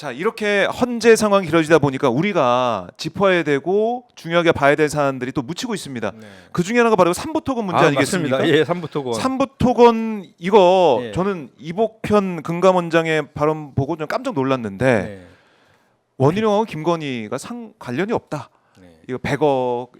자, 이렇게 헌재 상황이 길어지다 보니까 우리가 짚어야 되고 중요하게 봐야 될 사안들이 또 묻히고 있습니다. 네. 그 중에 하나가 바로 삼부토건 문제 아니겠습니까? 맞습니다. 예, 삼부토건. 삼부토건 이거 예. 저는 이복현 금감원장의 발언 보고 좀 깜짝 놀랐는데 네. 원희룡하고 김건희가 관련이 없다. 네. 이거 100억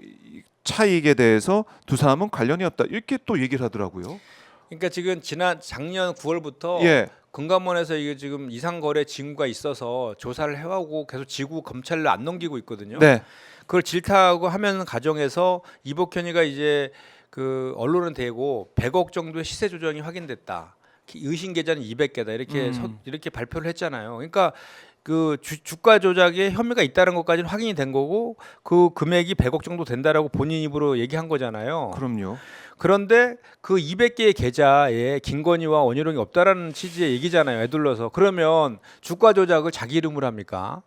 차익에 대해서 두 사람은 관련이 없다. 이렇게 또 얘기를 하더라고요. 그러니까 지금 작년 9월부터 예. 금감원에서 이게 지금 이상거래 징후가 있어서 조사를 해오고 계속 지구 검찰로 안 넘기고 있거든요. 네. 그걸 질타하고 하면 과정에서 이복현이가 이제 그 언론은 대고 100억 정도의 시세 조정이 확인됐다. 의심 계좌는 200개다. 이렇게 발표를 했잖아요. 그러니까 그 주가 조작에 혐의가 있다는 것까지는 확인이 된 거고 그 금액이 100억 정도 된다라고 본인 입으로 얘기한 거잖아요. 그럼요. 그런데 그 200개의 계좌에 김건희와 원희룡이 없다라는 취지의 얘기잖아요. 애둘러서. 그러면 주가 조작을 자기 이름으로 합니까?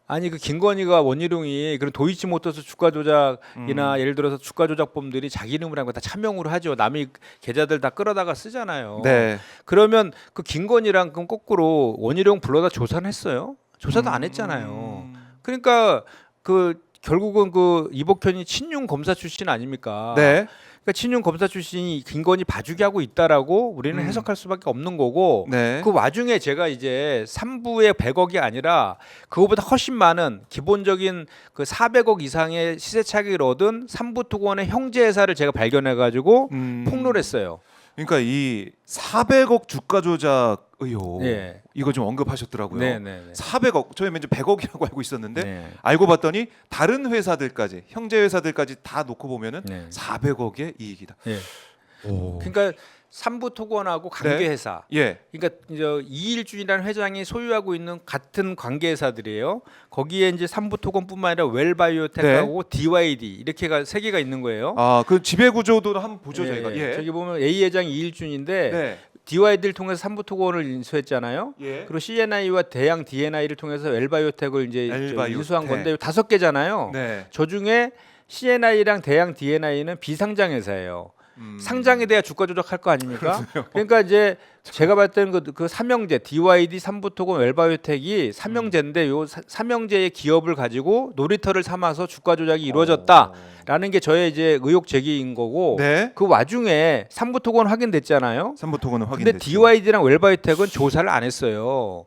아니 그 김건희가 원희룡이 그런 도이치모터스 주가 조작이나 예를 들어서 주가 조작범들이 자기 이름으로 한 거 다 차명으로 하죠. 남이 계좌들 다 끌어다가 쓰잖아요. 네. 그러면 그 김건희랑 그럼 거꾸로 원희룡 불러다 조사는 했어요? 조사도 안 했잖아요. 그러니까 그 결국은 그 이복현이 친윤 검사 출신 아닙니까? 네. 그러니까 친윤 검사 출신이 김건희 봐주기 하고 있다라고 우리는 해석할 수밖에 없는 거고 네. 그 와중에 제가 이제 3부의 100억이 아니라 그거보다 훨씬 많은 기본적인 그 400억 이상의 시세 차익을 얻은 삼부토건의 형제 회사를 제가 발견해 가지고 폭로를 했어요. 그러니까 이 400억 주가 조작 의혹 예. 이거 좀 언급하셨더라고요. 네. 400억 저희 먼저 100억이라고 알고 있었는데 네. 알고 봤더니 다른 회사들까지 형제 회사들까지 다 놓고 보면은 네. 400억의 이익이다. 예. 오. 그러니까 삼부토건하고 관계회사. 예. 그러니까 이제 이일준이라는 회장이 소유하고 있는 같은 관계회사들이에요. 거기에 이제 삼부토건뿐만 아니라 웰바이오텍하고 DYD 이렇게가 세 개가 있는 거예요. 아, 그 지배 구조도 한번 보죠, 예, 저희가. 예. 저기 보면 A 회장이 이일준인데 네. DYD를 통해서 삼부토건을 인수했잖아요. 예. 그리고 CNI와 대양 DNI를 통해서 웰바이오텍을 이제 엘바이오텍. 인수한 건데 5개잖아요. 네. 저 중에 CNI랑 대양 DNI는 비상장 회사예요. 상장에 대해 주가 조작할 거 아닙니까? 그러니까 이제 제가 봤을 때는 그 삼형제 DYD 삼부토건 웰바이오텍이 삼형제인데 요 삼형제의 기업을 가지고 놀이터를 삼아서 주가 조작이 이루어졌다라는 게 저의 이제 의혹 제기인 거고 네. 그 와중에 삼부토건 확인됐잖아요. 삼부토건은 근데 확인됐죠. DYD랑 웰바이오텍은 조사를 안 했어요.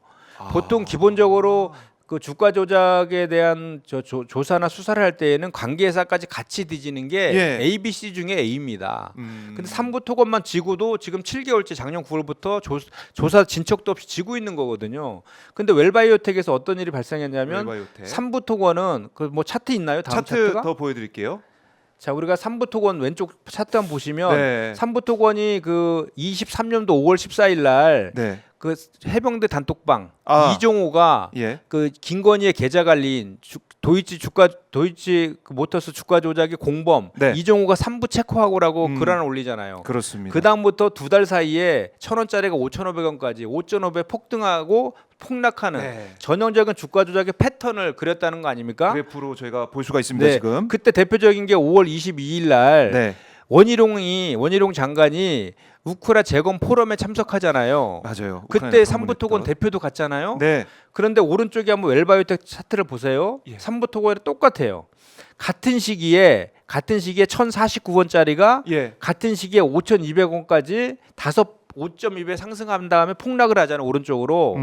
보통 기본적으로 그 주가 조작에 대한 조사나 수사를 할 때에는 관계회사까지 같이 뒤지는 게 예. A, B, C 중에 A입니다. 근데 삼부토건만 지고도 지금 7개월째 작년 9월부터 조사 진척도 없이 지고 있는 거거든요. 근데 웰바이오텍에서 어떤 일이 발생했냐면 웰바이오텍. 삼부토건은 그 뭐 차트 있나요? 다음 차트 차트가? 더 보여드릴게요. 자, 우리가 삼부토건 왼쪽 차트 한번 보시면 네. 삼부토건이 그 23년도 5월 14일 날 네. 그 해병대 단톡방 아. 이종호가 예. 그 김건희의 계좌 관리인 도이치 모터스 주가 조작의 공범 네. 이종호가 3부 체크하고라고 글을 올리잖아요. 그렇습니다. 그 다음부터 두 달 사이에 1,000원짜리가 5,500원까지 5.5배 폭등하고 폭락하는 네. 전형적인 주가 조작의 패턴을 그렸다는 거 아닙니까? 그래프로 저희가 볼 수가 있습니다. 네. 지금. 그때 대표적인 게 5월 22일 날 네. 원희룡 장관이 우크라 재건 포럼에 참석하잖아요. 맞아요. 그때 삼부토건 대표도 갔잖아요. 네. 그런데 오른쪽에 한번 웰바이오텍 차트를 보세요. 예. 삼부토건이 똑같아요. 같은 시기에 1,049원짜리가 예. 같은 시기에 5,200원까지 5.2배 상승한 다음에 폭락을 하잖아요. 오른쪽으로.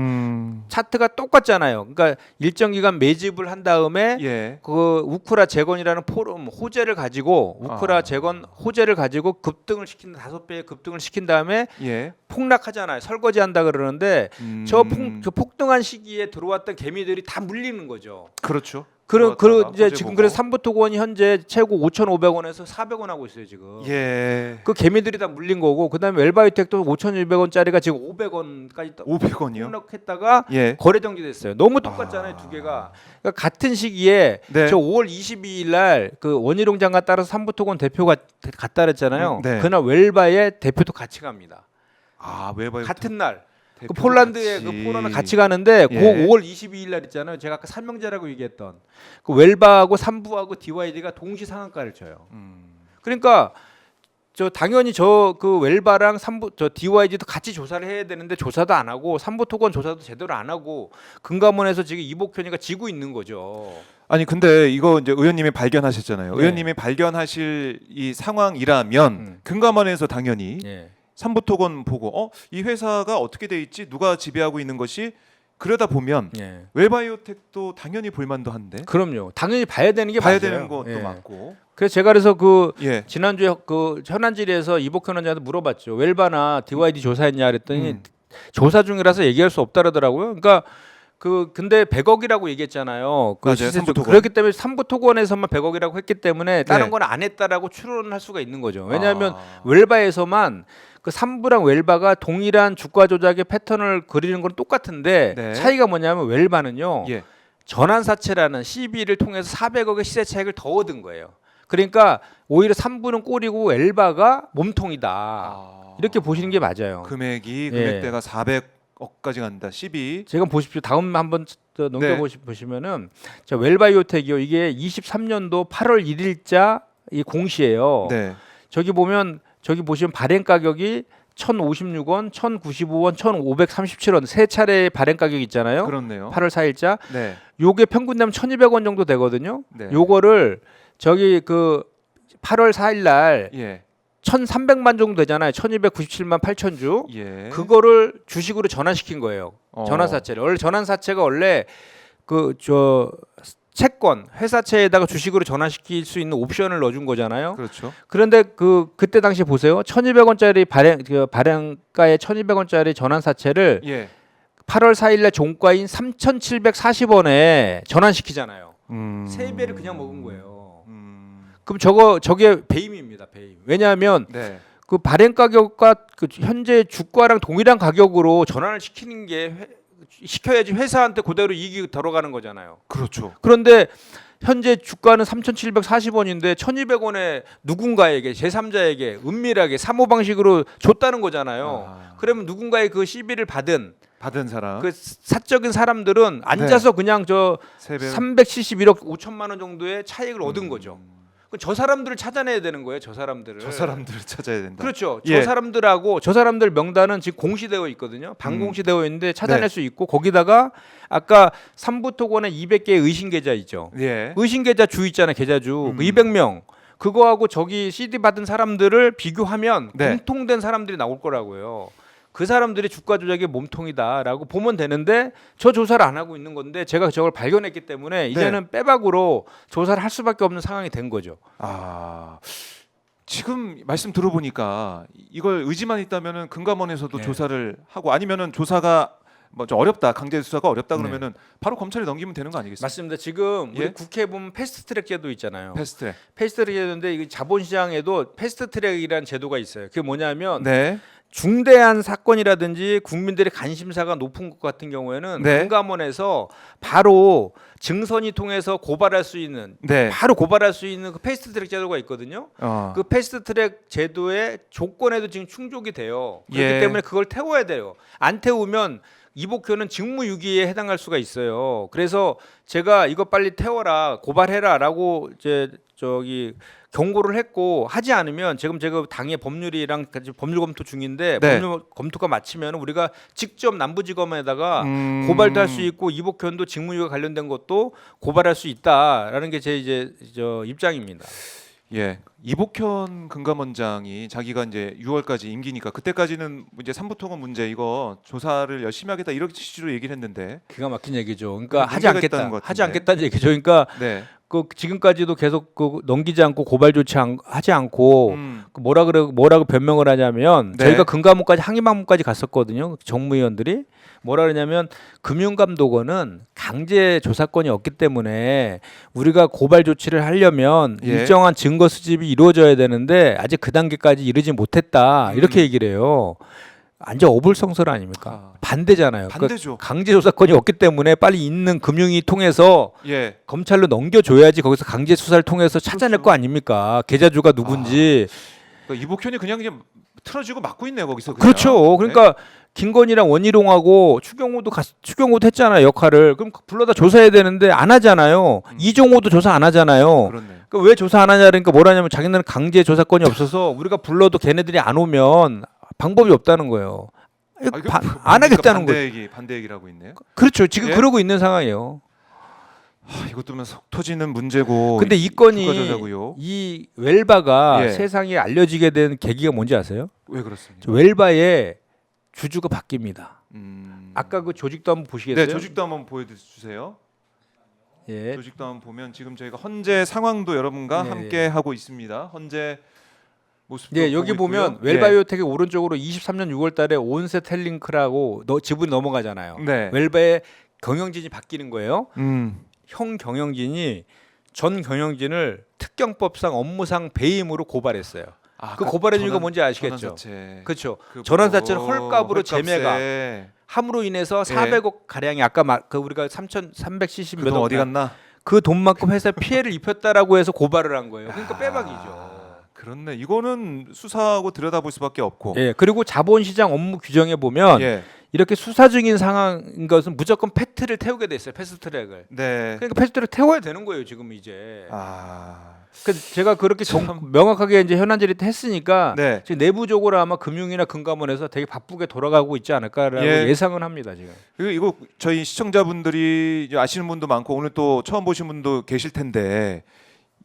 차트가 똑같잖아요. 그러니까 일정 기간 매집을 한 다음에 예. 그 우크라 재건이라는 포럼 호재를 가지고 재건 호재를 가지고 급등을 시킨 5배의 급등을 시킨 다음에 예. 폭락하잖아요. 설거지한다 그러는데 저 폭등한 시기에 들어왔던 개미들이 다 물리는 거죠. 그렇죠. 이제 지금 그래서 삼부토건이 현재 최고 5,500원에서 400원 하고 있어요 지금. 예. 그 개미들이 다 물린 거고 그다음에 웰바이오텍도 5,200원짜리가 지금 500원까지 500원이요? 폭락했다가 예. 거래 정지됐어요. 너무 똑같잖아요 두 개가. 그러니까 같은 시기에 네. 저 5월 22일 날 그 원희룡 장관 따라서 삼부토건 대표가 갔다 그랬잖아요. 네. 그날 웰바의 대표도 같이 갑니다. 아, 웰바이오텍 같은 날. 그 대표도 폴란드의 같이. 그 포럼에 같이 가는데 예. 그 5월 22일 날 있잖아요. 제가 아까 삼명제라고 얘기했던 그 웰바하고 삼부하고 DYD가 동시 상한가를 쳐요. 그러니까 저 당연히 저 그 웰바랑 삼부 저 DYG도 같이 조사를 해야 되는데 조사도 안 하고 삼부토건 조사도 제대로 안 하고 금감원에서 지금 이복현이가 지고 있는 거죠. 아니 근데 이거 이제 의원님이 발견하셨잖아요. 네. 의원님이 발견하실 이 상황이라면 금감원에서 당연히 예. 삼부토건 보고 이 회사가 어떻게 돼 있지? 누가 지배하고 있는 것이 그러다 보면 예. 웰바이오텍도 당연히 볼만도 한데 그럼요. 당연히 봐야 되는 게 봐야 맞아요. 되는 것도 예. 맞고. 그래서 제가 그래서 그 예. 지난주에 그 현안질의에서 이복현 원장한테 물어봤죠. 웰바나 DYD 조사했냐 그랬더니 조사 중이라서 얘기할 수 없다 그러더라고요. 그러니까 근데 100억이라고 얘기했잖아요. 그 맞아요. 시세 삼부토건. 그렇기 때문에 삼부토건에서만 100억이라고 했기 때문에 다른 네. 건 안 했다라고 추론할 수가 있는 거죠. 왜냐하면 아. 웰바에서만 그 삼부랑 웰바가 동일한 주가 조작의 패턴을 그리는 건 똑같은데 네. 차이가 뭐냐면 웰바는요. 예. 전환사채라는 CB를 통해서 400억의 시세 차익을 더 얻은 거예요. 그러니까 오히려 삼부는 꼴이고 웰바가 몸통이다. 이렇게 보시는 게 맞아요. 금액이 예. 금액대가 400억까지 간다. 12. 지금 보십시오. 다음 한번 넘겨 네. 보시면은 자 웰바이오텍이요. 이게 23년도 8월 1일자 이 공시예요. 네. 저기 보면 저기 보시면 발행 가격이 1,056원, 1,095원, 1,537원 세 차례의 발행 가격이 있잖아요. 그렇네요. 8월 4일자. 네. 요게 평균 되면 1,200원 정도 되거든요. 네. 요거를 저기 그 8월 4일 날 예. 1,300만 정도 되잖아요. 1,297만 8천 주. 예. 그거를 주식으로 전환시킨 거예요. 전환사채를. 원래 전환사채가 원래 그 저 채권 회사채에다가 주식으로 전환시킬 수 있는 옵션을 넣어준 거잖아요. 그렇죠. 그런데 그때 당시 보세요. 1,200원짜리 발행가의 1,200원짜리 전환사채를 예. 8월 4일날 종가인 3,740원에 전환시키잖아요. 3배를 그냥 먹은 거예요. 그럼 저게 배임입니다. 배임. 왜냐하면 네. 그 발행 가격과 그 현재 주가랑 동일한 가격으로 전환을 시키는 게 시켜야지 회사한테 그대로 이익이 들어가는 거잖아요. 그렇죠. 그런데 현재 주가는 3,740원인데 1,200원에 누군가에게 제3자에게 은밀하게 사모 방식으로 줬다는 거잖아요. 아. 그러면 누군가의 그 시비를 받은 사람. 그 사적인 사람들은 앉아서 그냥 저 371억 5천만 원 정도의 차익을 얻은 거죠. 저 사람들을 찾아내야 되는 거예요. 저 사람들을. 저 사람들을 찾아야 된다. 그렇죠. 예. 저 사람들 명단은 지금 공시되어 있거든요. 반공시되어 있는데 찾아낼 네. 수 있고 거기다가 아까 삼부토건에 200개의 의심 계좌 있죠. 예. 의심 계좌 주 있잖아요. 계좌주 그 200명 그거하고 저기 CD 받은 사람들을 비교하면 네. 공통된 사람들이 나올 거라고요. 그 사람들이 주가 조작의 몸통이다라고 보면 되는데 저 조사를 안 하고 있는 건데 제가 저걸 발견했기 때문에 이제는 빼박으로 조사를 할 수밖에 없는 상황이 된 거죠. 아. 지금 말씀 들어보니까 이걸 의지만 있다면은 금감원에서도 네. 조사를 하고 아니면은 조사가 뭐 좀 어렵다. 강제 수사가 어렵다 네. 그러면은 바로 검찰에 넘기면 되는 거 아니겠습니까? 맞습니다. 지금 우리 예? 국회에 보면 패스트트랙 제도 있잖아요. 패스트트랙. 패스트트랙 제도인데 이게 자본시장에도 패스트트랙이라는 제도가 있어요. 그게 뭐냐면 네. 중대한 사건이라든지 국민들의 관심사가 높은 것 같은 경우에는 네. 금감원에서 바로 증선이 통해서 고발할 수 있는 네. 바로 고발할 수 있는 그 패스트트랙 제도가 있거든요. 그 패스트트랙 제도의 조건에도 지금 충족이 돼요. 그렇기 예. 때문에 그걸 태워야 돼요. 안 태우면 이복효는 직무유기에 해당할 수가 있어요. 그래서 제가 이거 빨리 태워라, 고발해라라고 이제 저기 경고를 했고 하지 않으면 지금 제가 당의 법률이랑 같이 법률 검토 중인데 네. 법률 검토가 마치면 우리가 직접 남부지검에다가 고발도 할 수 있고 이복현도 직무유기와 관련된 것도 고발할 수 있다라는 게 제 이제 저 입장입니다. 예. 이복현 금감원장이 자기가 이제 6월까지 임기니까 그때까지는 이제 삼부토건 문제 이거 조사를 열심히 하겠다 이런 취지로 얘기를 했는데 기가 막힌 얘기죠. 그러니까 하지 문제가 않겠다. 있다는 것 하지 같은데. 않겠다는 얘기죠. 그러니까 네. 그 지금까지도 계속 그 넘기지 않고 고발 조치 하지 않고 그 뭐라고 변명을 하냐면 네. 저희가 금감원까지 항의 방문까지 갔었거든요. 정무위원들이 뭐라 그러냐면 금융감독원은 강제 조사권이 없기 때문에 우리가 고발 조치를 하려면 예. 일정한 증거 수집이 이루어져야 되는데 아직 그 단계까지 이르지 못했다 이렇게 얘기를 해요. 완전 어불성설 아닙니까? 반대잖아요. 반대죠. 그러니까 강제 조사권이 없기 때문에 빨리 있는 금융위 통해서 예. 검찰로 넘겨줘야지 거기서 강제 수사를 통해서 찾아낼 그렇죠. 거 아닙니까? 계좌주가 누군지. 그러니까 이복현이 그냥 틀어지고 막고 있네요 거기서. 그냥. 그렇죠. 그러니까 김건희랑 원희룡하고 추경호도 했잖아요 역할을. 그럼 불러다 조사해야 되는데 안 하잖아요. 이종호도 조사 안 하잖아요. 그렇네. 그러니까 왜 조사 안 하냐 그러니까 뭐라냐면 자기네는 강제 조사권이 없어서 우리가 불러도 걔네들이 안 오면 방법이 없다는 거예요. 안 하겠다는 거예요. 반대 얘기라고 있네요. 그렇죠. 지금 예? 그러고 있는 상황이에요. 이것도 속 터지는 문제고. 근데 이 건이 주가조작이요. 이 웰바가 예. 세상에 알려지게 된 계기가 뭔지 아세요? 왜 그렇습니까? 웰바의 주주가 바뀝니다. 아까 그 조직도 한번 보시겠어요? 네, 조직도 한번 보여주세요. 예. 조직도 한번 보면 지금 저희가 헌재 상황도 여러분과 네, 함께 하고 있습니다. 헌재 모습도 네, 여기 보고 보면 있고요. 웰바이오텍의 오른쪽으로 23년 6월달에 온셋텔링크라고 지분이 넘어가잖아요. 네. 웰바의 경영진이 바뀌는 거예요. 음. 형 경영진이 전 경영진을 특경법상 업무상 배임으로 고발했어요. 그 고발의 이유가 뭔지 아시겠죠? 전환사채. 그렇죠. 그 전환사채를 뭐 헐값으로 재매가 헐값에 함으로 인해서 예. 400억 가량이 아까 그 우리가 3,370 그 몇 돈 억 어디 갔나? 그 돈만큼 회사에 피해를 입혔다라고 해서 고발을 한 거예요. 그러니까 빼박이죠. 그렇네. 이거는 수사하고 들여다볼 수밖에 없고. 예, 그리고 자본시장 업무 규정에 보면 예. 이렇게 수사 중인 상황인 것은 무조건 팩트를 태우게 돼 있어요. 패스트트랙을. 네. 그러니까 패스트트랙 태워야 되는 거예요. 지금 이제. 아. 그 제가 그렇게 참. 명확하게 이제 현안 질의 했으니까 네. 지금 내부적으로 아마 금융이나 금감원에서 되게 바쁘게 돌아가고 있지 않을까라고 예. 예상은 합니다 지금. 그리고 이거 저희 시청자분들이 이제 아시는 분도 많고 오늘 또 처음 보신 분도 계실 텐데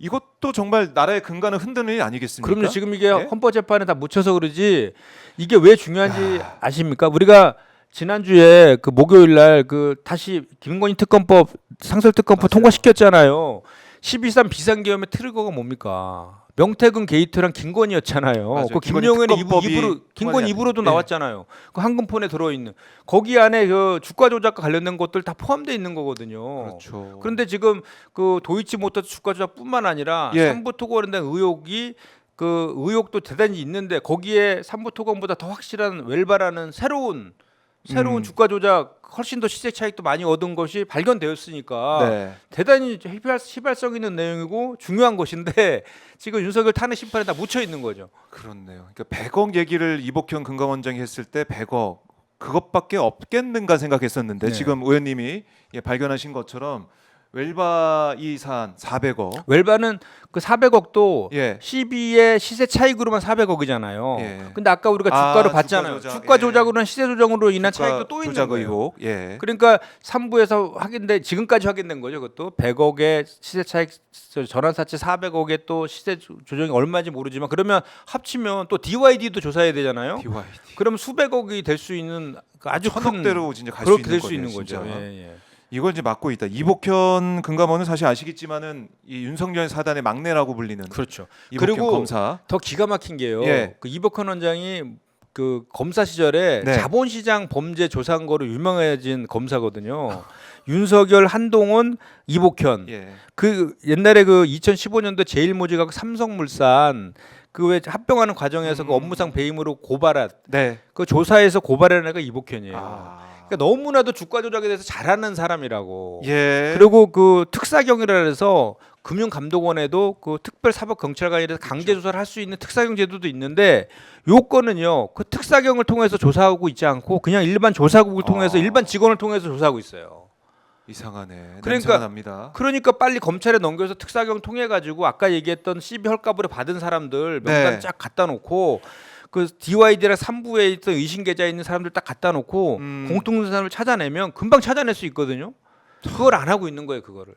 이것도 정말 나라의 근간을 흔드는 일 아니겠습니까? 그럼요. 지금 이게 예? 헌법재판에 다 묻혀서 그러지 이게 왜 중요한지 아십니까? 우리가 지난주에 그 목요일 날 그 다시 김건희 특검법 상설특검법 맞아요. 통과시켰잖아요. 12.3 비상계엄의 트리거가 뭡니까? 명태균 게이트랑 김건희였잖아요. 맞아요. 그 김건희 김용현의 특검법이 입으로 김건희 통과돼야 입으로도 돼. 나왔잖아요. 그 한금폰에 들어 있는 거기 안에 그 주가 조작과 관련된 것들 다 포함되어 있는 거거든요. 그렇죠. 그런데 지금 그 도이치모터 주가 조작뿐만 아니라 예. 삼부토고 관련된 의혹이 그 의혹도 대단히 있는데 거기에 삼부토건보다 더 확실한 웰바라는 새로운 주가 조작 훨씬 더 시세 차익도 많이 얻은 것이 발견되었으니까 네. 대단히 시발성 있는 내용이고 중요한 것인데 지금 윤석열 탄핵 심판에 다 묻혀 있는 거죠. 그렇네요. 그러니까 100억 얘기를 이복현 금감원장이 했을 때 100억 그것밖에 없겠는가 생각했었는데 네. 지금 의원님이 발견하신 것처럼 웰바 이 사안 400억. 웰바는 그 400억도 예. 12의 시세 차익으로만 400억이잖아요. 예. 근데 아까 우리가 아, 주가로 주가 봤잖아요. 조작. 주가 예. 조작으로는 시세 조작으로 인한 주가 차익도 또 있는 조작 거예요. 의혹. 예. 그러니까 3부에서 확인돼 지금까지 확인된 거죠. 그것도 100억의 시세 차익 전환사채 400억의 또 시세 조정이 얼마인지 모르지만 그러면 합치면 또 DYD도 조사해야 되잖아요. BYD. 그럼 수백억이 될 수 있는 아주 큰 천억대로 진짜 갈 수 그렇게 있는 될 수 거네요, 있는 거죠. 진짜. 예, 예. 이걸 이제 막고 있다. 이복현 금감원은 사실 아시겠지만은 이 윤석열 사단의 막내라고 불리는 그렇죠. 이복현 그리고 검사. 더 기가 막힌 게요. 예. 그 이복헌 원장이 그 검사 시절에 네. 자본시장 범죄 조사한 거로 유명해진 검사거든요. 윤석열, 한동훈, 이복현. 예. 그 옛날에 그 2015년도 제일모직하고 삼성물산 그 왜 합병하는 과정에서 그 업무상 배임으로 고발한 네. 그 조사에서 고발한 애가 이복현이에요. 아. 그러니까 너무나도 주가 조작에 대해서 잘하는 사람이라고. 예. 그리고 그 특사경이라 해서 금융감독원에도 그 특별사법경찰관이라서 강제 조사를 할 수 있는 특사경 제도도 있는데 요건은요. 그 특사경을 통해서 조사하고 있지 않고 그냥 일반 조사국을 통해서 일반 직원을 통해서 조사하고 있어요. 이상하네. 그러니까 냄새가 납니다. 그러니까 빨리 검찰에 넘겨서 특사경 통해 가지고 아까 얘기했던 CB 헐값으로 받은 사람들 명단 네. 쫙 갖다 놓고 그 DYD랑 3부에 있던 의심 계좌에 있는 사람들 딱 갖다 놓고 공통된 사람을 찾아내면 금방 찾아낼 수 있거든요. 그걸 안 하고 있는 거예요, 그거를.